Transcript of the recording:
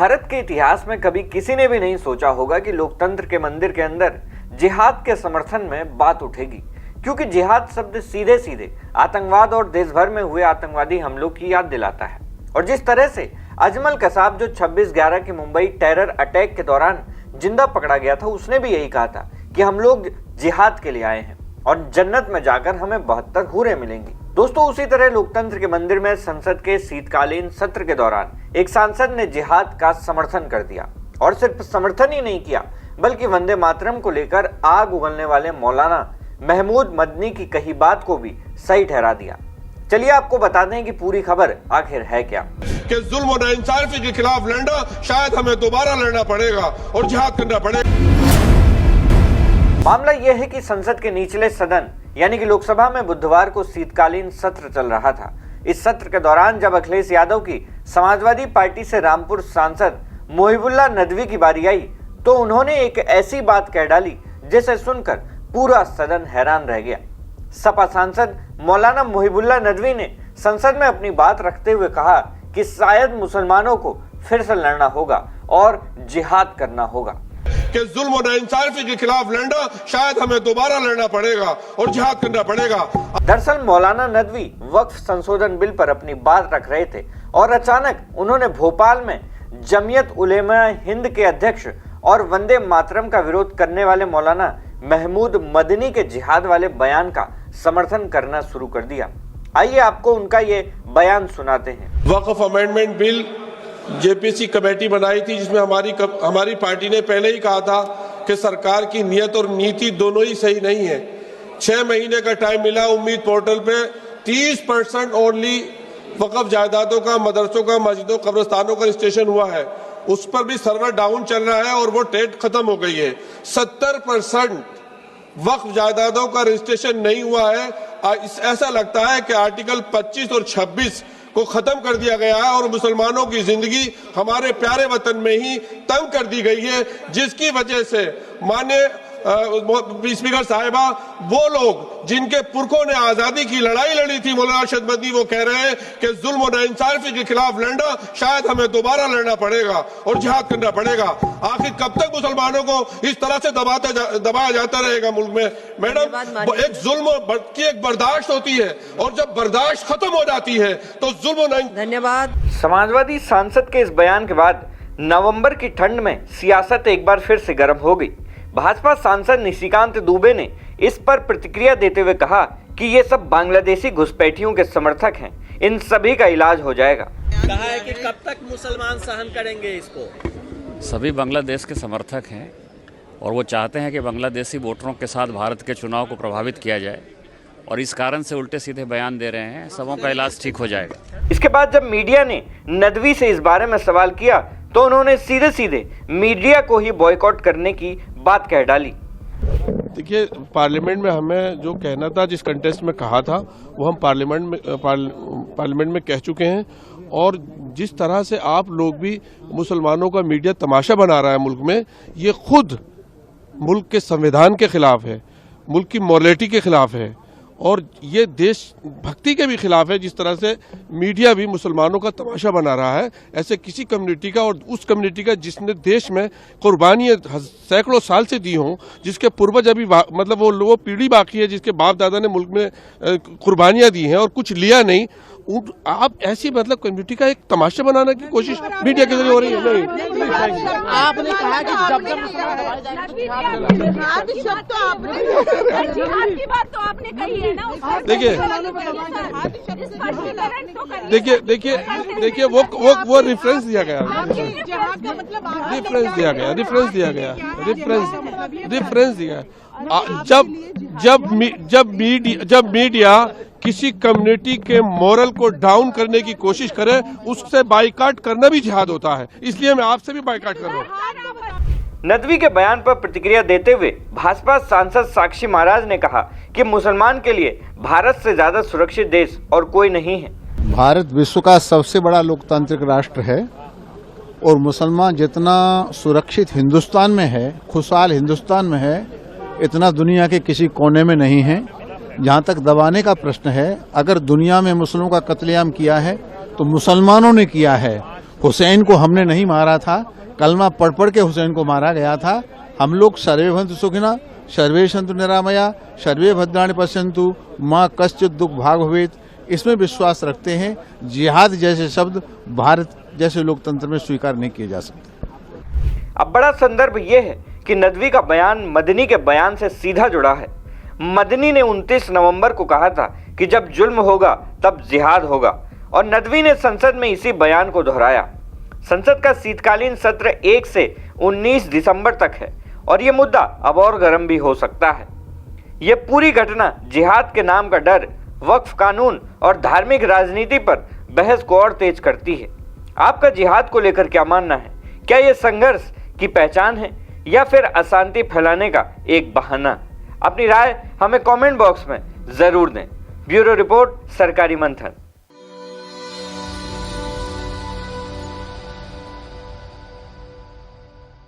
भारत के इतिहास में कभी किसी ने भी नहीं सोचा होगा कि लोकतंत्र के मंदिर के अंदर जिहाद के समर्थन में बात उठेगी, क्योंकि जिहाद शब्द सीधे सीधे आतंकवाद और देश भर में हुए आतंकवादी हमलों की याद दिलाता है। और जिस तरह से अजमल कसाब जो 26/11 के मुंबई टेरर अटैक के दौरान जिंदा पकड़ा गया था, उसने भी यही कहा था कि हम लोग जिहाद के लिए आए हैं और जन्नत में जाकर हमें 72 हूरें मिलेंगी। दोस्तों, उसी तरह लोकतंत्र के मंदिर में संसद के शीतकालीन सत्र के दौरान एक सांसद ने जिहाद का समर्थन कर दिया और सिर्फ समर्थन ही नहीं किया बल्कि वंदे मातरम को लेकर आग उगलने वाले मौलाना महमूद मदनी की कही बात को भी सही ठहरा दिया। चलिए आपको बता दें कि पूरी खबर आखिर है क्या। कि जुल्म और नाइंसाफी के खिलाफ लड़ना शायद हमें दोबारा लड़ना पड़ेगा और जिहाद करना पड़ेगा। मामला यह है कि संसद के निचले सदन यानी कि लोकसभा में बुधवार को शीतकालीन सत्र चल रहा था। इस सत्र के दौरान जब अखिलेश यादव की समाजवादी पार्टी से रामपुर सांसद मोहिबुल्लाह नदवी की बारी आई तो उन्होंने एक ऐसी बात कह डाली जिसे सुनकर पूरा सदन हैरान रह गया। सपा सांसद मौलाना मोहिबुल्लाह नदवी ने संसद में अपनी बात रखते हुए कहा कि शायद मुसलमानों को फिर से लड़ना होगा और जिहाद करना होगा। कि जुल्म और नाइंसाफी के खिलाफ लड़ना शायद हमें दोबारा लड़ना पड़ेगा और जिहाद करना पड़ेगा। दरअसल मौलाना नदवी वक्फ संशोधन बिल पर अपनी बात रख रहे थे और अचानक उन्होंने भोपाल में जमीयत उलेमा हिंद के अध्यक्ष और वंदे मातरम का विरोध करने वाले मौलाना महमूद मदनी के जिहाद वाले बयान का समर्थन करना शुरू कर दिया। आइए आपको उनका ये बयान सुनाते हैं। वक्फ अमेंडमेंट बिल जेपीसी कमेटी बनाई थी जिसमें हमारी पार्टी ने पहले ही कहा था कि सरकार की नियत और नीति दोनों ही सही नहीं है। 6 महीने का टाइम मिला। उम्मीद पोर्टल पे 30% ओनली वक्फ जायदादों का, मदरसों का, मस्जिदों, कब्रिस्तानों का रजिस्ट्रेशन हुआ है। उस पर भी सर्वर डाउन चल रहा है और वो डेट खत्म हो गई है। 70% वक्फ जायदादों का रजिस्ट्रेशन नहीं हुआ है। ऐसा लगता है कि आर्टिकल 25 और 26 को खत्म कर दिया गया है और मुसलमानों की जिंदगी हमारे प्यारे वतन में ही तंग कर दी गई है, जिसकी वजह से माननीय स्पीकर साहिबा वो लोग जिनके पुरखों ने आजादी की लड़ाई लड़ी थी, मौलाना अरशद मदनी, वो कह रहे हैं कि जुल्म और नाइंसाफी के खिलाफ लड़ना शायद हमें दोबारा लड़ना पड़ेगा और जिहाद करना पड़ेगा। आखिर कब तक मुसलमानों को इस तरह से दबाया जाता रहेगा मुल्क में? मैडम, एक जुल्म की एक बर्दाश्त होती है और जब बर्दाश्त खत्म हो जाती है तो जुल्म। धन्यवाद। समाजवादी सांसद के इस बयान के बाद नवंबर की ठंड में सियासत एक बार फिर से गर्म हो गई। भाजपा सांसद निशिकांत दुबे ने इस पर प्रतिक्रिया देते हुए कहा कि ये सब बांग्लादेशी घुसपैठियों के समर्थक हैं, इन सभी का इलाज हो जाएगा। कहा है कि कब तक मुसलमान सहन करेंगे इसको? सभी बांग्लादेश के समर्थक हैं और वो चाहते हैं कि बांग्लादेशी वोटरों के साथ भारत के चुनाव को प्रभावित किया जाए और इस कारण से उल्टे सीधे बयान दे रहे हैं। सबों का इलाज ठीक हो जाएगा। इसके बाद जब मीडिया ने नदवी से इस बारे में सवाल किया तो उन्होंने सीधे सीधे मीडिया को ही बॉयकॉट करने की बात कह डाली। देखिए, पार्लियामेंट में हमें जो कहना था, जिस कंटेस्ट में कहा था, वो हम पार्लियामेंट में कह चुके हैं। और जिस तरह से आप लोग भी मुसलमानों का मीडिया तमाशा बना रहा है मुल्क में, ये खुद मुल्क के संविधान के खिलाफ है, मुल्क की मॉरलिटी के खिलाफ है और ये देश भक्ति के भी खिलाफ है। जिस तरह से मीडिया भी मुसलमानों का तमाशा बना रहा है, ऐसे किसी कम्युनिटी का, और उस कम्युनिटी का जिसने देश में कुर्बानियां सैकड़ों साल से दी हों, जिसके पूर्वज अभी मतलब वो पीढ़ी बाकी है जिसके बाप दादा ने मुल्क में कुर्बानियां दी हैं और कुछ लिया नहीं। आप ऐसी मतलब कम्युनिटी का एक तमाशा बनाने की कोशिश मीडिया के जरिए हो रही है। नहीं, आपने कहा कि जब देखिए वो रेफरेंस दिया गया, रेफरेंस दिया। जब मीडिया किसी कम्युनिटी के मोरल को डाउन करने की कोशिश करे, उससे बाइकाट करना भी जिहाद होता है। इसलिए मैं आपसे भी बाइकाट कर रहा हूँ। नदवी के बयान पर प्रतिक्रिया देते हुए भाजपा सांसद साक्षी महाराज ने कहा कि मुसलमान के लिए भारत से ज्यादा सुरक्षित देश और कोई नहीं है। भारत विश्व का सबसे बड़ा लोकतांत्रिक राष्ट्र है और मुसलमान जितना सुरक्षित हिंदुस्तान में है, खुशहाल हिंदुस्तान में है, इतना दुनिया के किसी कोने में नहीं है। जहाँ तक दबाने का प्रश्न है, अगर दुनिया में मुस्लिमों का कत्लेआम किया है तो मुसलमानों ने किया है। हुसैन को हमने नहीं मारा था, कलमा पढ़ पढ़ के हुसैन को मारा गया था। हम लोग सर्वे भवन्तु सुखिनः, सर्वे सन्तु निरामया, सर्वे भद्राणि पश्यन्तु, माँ कश्चित् दुख भाग भवेत्, इसमें विश्वास रखते हैं। जिहाद जैसे शब्द भारत जैसे लोकतंत्र में स्वीकार नहीं किए जा सकते। अब बड़ा संदर्भ यह है कि नदवी का बयान मदनी के बयान से सीधा जुड़ा है। मदनी ने 29 नवंबर को कहा था कि जब जुल्म होगा तब जिहाद होगा, और नदवी ने संसद में इसी बयान को दोहराया। संसद का शीतकालीन सत्र 1 से 19 दिसंबर तक है और यह मुद्दा अब और गर्म भी हो सकता है। यह पूरी घटना जिहाद के नाम का डर, वक्फ कानून और धार्मिक राजनीति पर बहस को और तेज करती है। आपका जिहाद को लेकर क्या मानना है? क्या यह संघर्ष की पहचान है या फिर अशांति फैलाने का एक बहाना? अपनी राय हमें कमेंट बॉक्स में जरूर दें। ब्यूरो रिपोर्ट, सरकारी मंथन।